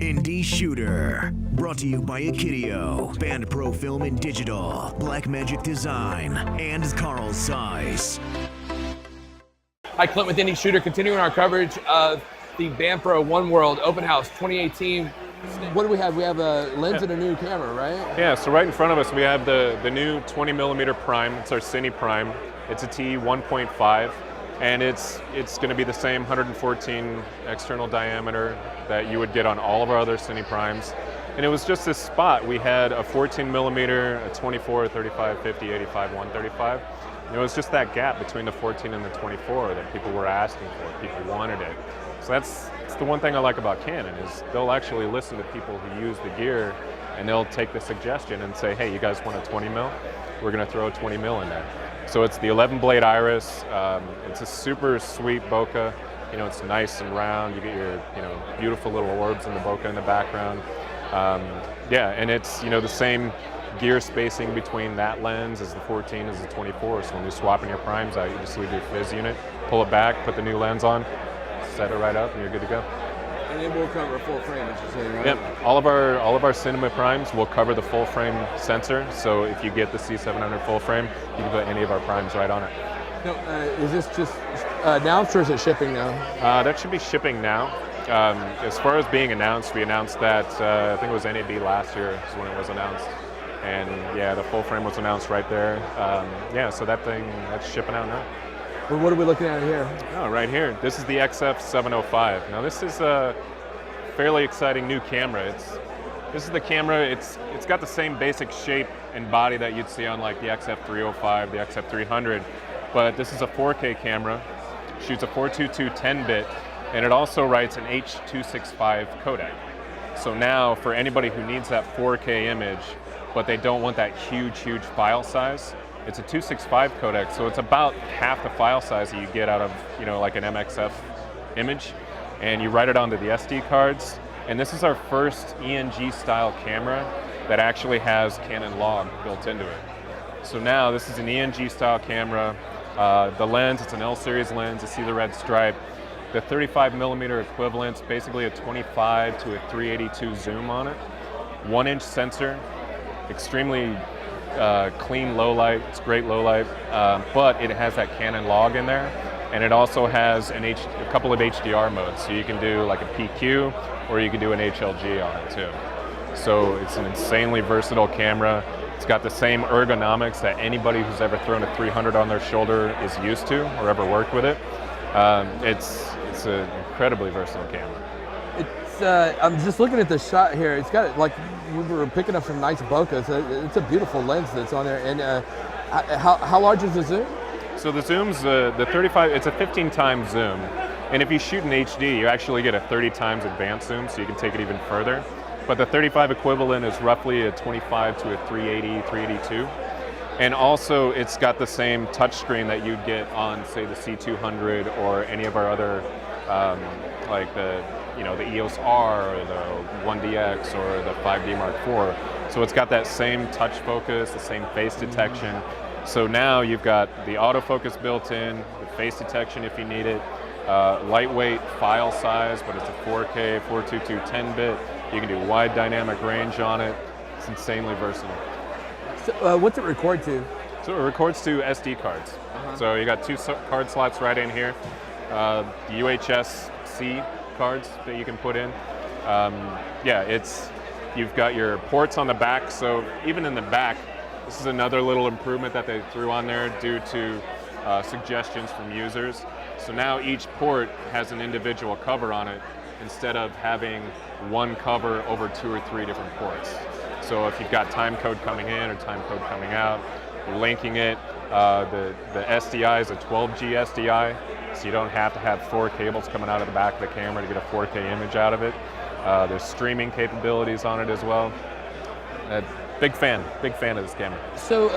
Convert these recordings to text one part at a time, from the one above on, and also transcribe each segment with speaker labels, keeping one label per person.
Speaker 1: Indie Shooter. Brought to you by Akidio, Band Pro Film and Digital, Blackmagic Design, and Carl Zeiss.
Speaker 2: Hi, Clint with Indie Shooter, continuing our coverage of the Band Pro One World Open House 2018. What do we have? We have a lens and a new camera, right?
Speaker 3: Yeah, so right in front of us we have the new 20mm Prime. It's our CN-E Prime. It's a T1.5, and it's going to be the same 114 external diameter that you would get on all of our other CN-E Primes. And it was just this spot. We had a 14mm, a 24, 35, 50, 85, 135. And it was just that gap between the 14 and the 24 that people were asking for. People wanted it. So that's the one thing I like about Canon is they'll actually listen to people who use the gear, and they'll take the suggestion and say, hey, you guys want a 20mm? We're going to throw a 20mm in there. So it's the 11 blade iris. It's a super sweet bokeh. You know, it's nice and round. You get your, beautiful little orbs in the bokeh in the background. Yeah, and it's, the same gear spacing between that lens as the 14 as the 24. So when you're swapping your primes out, you just leave your fizz unit, pull it back, put the new lens on, set it right up, and you're good to go.
Speaker 2: And it will cover a full frame, as you say, right?
Speaker 3: Yep. All of our cinema primes will cover the full frame sensor. So if you get the C700 full frame, you can put any of our primes right on it.
Speaker 2: Now, is this just announced or is it shipping now?
Speaker 3: That should be shipping now. As far as being announced, we announced that I think it was NAB last year is when it was announced. And yeah, the full frame was announced right there. Yeah, so that's shipping out now.
Speaker 2: Well, what are we looking at here?
Speaker 3: Oh, right here. This is the XF705. Now this is a fairly exciting new camera. This is the camera. It's got the same basic shape and body that you'd see on like the XF305, the XF300, but this is a 4K camera. Shoots a 422 10-bit, and it also writes an H.265 codec. So now for anybody who needs that 4K image, but they don't want that huge file size, it's a 265 codec, so it's about half the file size that you get out of, like an MXF image, and you write it onto the SD cards. And this is our first ENG style camera that actually has Canon log built into it. So now this is an ENG style camera. The lens, it's an L series lens. You see the red stripe. The 35mm equivalent's basically a 25 to a 382 zoom on it. 1-inch sensor, extremely clean low light. It's great low light, but it has that Canon log in there, and it also has a couple of HDR modes. So you can do like a PQ, or you can do an HLG on it too. So it's an insanely versatile camera. It's got the same ergonomics that anybody who's ever thrown a 300 on their shoulder is used to, or ever worked with it. It's an incredibly versatile camera.
Speaker 2: I'm just looking at the shot here. It's got like we were picking up some nice bokehs. It's a beautiful lens that's on there. And how large is the zoom?
Speaker 3: So the zoom's the 35. It's a 15 times zoom, and if you shoot in HD, you actually get a 30 times advanced zoom, so you can take it even further. But the 35 equivalent is roughly a 25 to a 380, 382. And also, it's got the same touchscreen that you'd get on, say, the C200 or any of our other, like the EOS R or the 1DX or the 5D Mark IV. So it's got that same touch focus, the same face detection. So now you've got the autofocus built in, the face detection if you need it, lightweight file size, but it's a 4K, 422 10-bit. You can do wide dynamic range on it. It's insanely versatile.
Speaker 2: So, what's it record to?
Speaker 3: So it records to SD cards. So you got two card slots right in here. The UHS-C cards that you can put in. Yeah, you've got your ports on the back, so even in the back, this is another little improvement that they threw on there due to suggestions from users. So now each port has an individual cover on it instead of having one cover over 2 or 3 different ports. So if you've got time code coming in or time code coming out, you're linking it. The SDI is a 12G SDI, so you don't have to have 4 cables coming out of the back of the camera to get a 4K image out of it. There's streaming capabilities on it as well. Big fan of this camera.
Speaker 2: So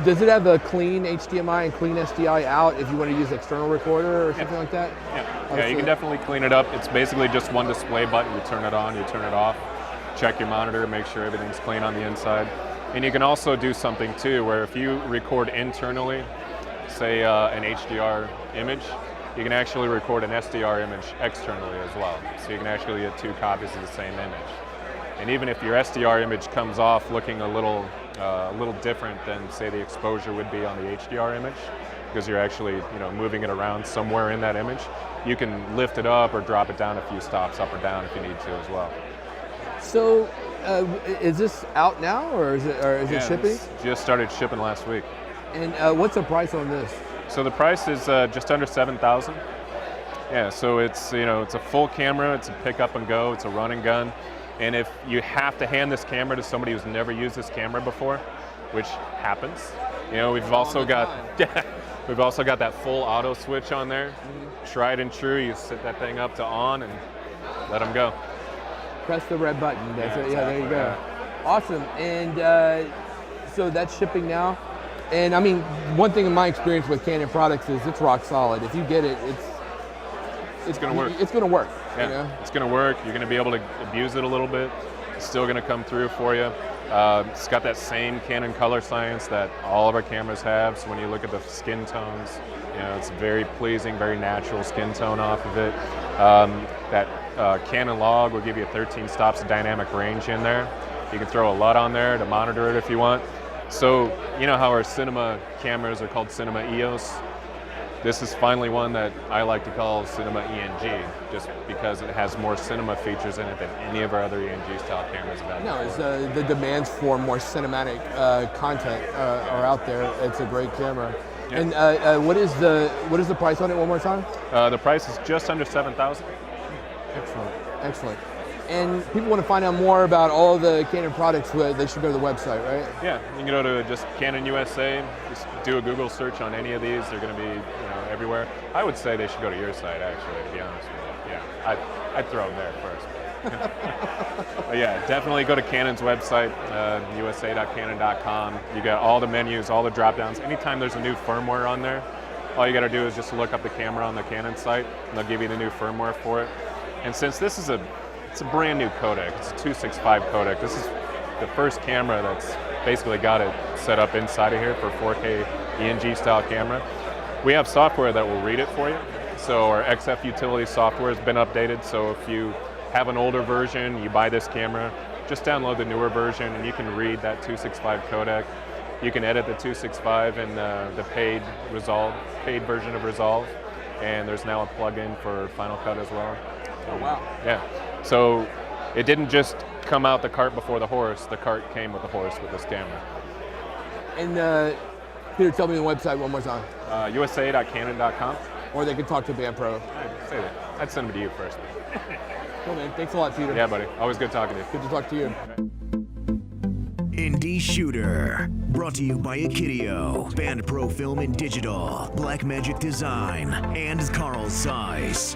Speaker 2: does it have a clean HDMI and clean SDI out if you want to use external recorder or something like that?
Speaker 3: Yeah, you can definitely clean it up. It's basically just one display button. You turn it on, you turn it off, check your monitor, make sure everything's clean on the inside. And you can also do something too, where if you record internally, say an HDR image, you can actually record an SDR image externally as well. So you can actually get 2 copies of the same image. And even if your SDR image comes off looking a little different than, say, the exposure would be on the HDR image, because you're actually moving it around somewhere in that image, you can lift it up or drop it down a few stops up or down if you need to as well.
Speaker 2: So, is this out now, or is it shipping?
Speaker 3: It's just started shipping last week.
Speaker 2: And what's the price on this?
Speaker 3: So the price is just under $7,000. Yeah, so it's it's a full camera, it's a pick up and go, it's a run and gun, and if you have to hand this camera to somebody who's never used this camera before, which happens, we've also got that full auto switch on there. Tried and true, you set that thing up to on and let them go.
Speaker 2: Press the red button. That's it.
Speaker 3: Exactly.
Speaker 2: Yeah, there you go.
Speaker 3: Yeah.
Speaker 2: Awesome. And so that's shipping now. And I mean, one thing in my experience with Canon products is it's rock solid. If you get it, it's
Speaker 3: going to work.
Speaker 2: It's going to work.
Speaker 3: Yeah, it's going to work. You're going to be able to abuse it a little bit. It's still going to come through for you. It's got that same Canon color science that all of our cameras have. So when you look at the skin tones, it's very pleasing, very natural skin tone off of it. That Canon log will give you 13 stops of dynamic range in there. You can throw a LUT on there to monitor it if you want. So you know how our cinema cameras are called Cinema EOS? This is finally one that I like to call Cinema ENG, just because it has more cinema features in it than any of our other ENG style cameras have had.
Speaker 2: No, it's, the demands for more cinematic content are out there. It's a great camera. Yeah. And what is the price on it one more time?
Speaker 3: The price is just under $7,000.
Speaker 2: Excellent, excellent. And people want to find out more about all the Canon products, they should go to the website, right?
Speaker 3: Yeah, you can go to just Canon USA, just do a Google search on any of these. They're going to be everywhere. I would say they should go to your site, actually, to be honest with you. Yeah, I'd throw them there first. But yeah, definitely go to Canon's website, usa.canon.com. You got all the menus, all the drop downs. Anytime there's a new firmware on there, all you got to do is just look up the camera on the Canon site, and they'll give you the new firmware for it. And since this is it's a brand new codec, it's a 265 codec. This is the first camera that's basically got it set up inside of here for 4K ENG style camera. We have software that will read it for you. So our XF utility software has been updated. So if you have an older version, you buy this camera, just download the newer version and you can read that 265 codec. You can edit the 265 in the paid version of Resolve. And there's now a plugin for Final Cut as well.
Speaker 2: Oh, wow.
Speaker 3: Yeah. So it didn't just come out the cart before the horse. The cart came with the horse with this camera.
Speaker 2: And Peter, tell me the website one more time.
Speaker 3: usa.canon.com.
Speaker 2: Or they can talk to BandPro.
Speaker 3: I'd say that. I'd send them to you first.
Speaker 2: Cool, man. Thanks a lot, Peter.
Speaker 3: Yeah, buddy. Always good talking to you.
Speaker 2: Good to talk to you.
Speaker 1: Indie Shooter, brought to you by Akitio, BandPro Film and Digital, Blackmagic Design, and Carl Zeiss.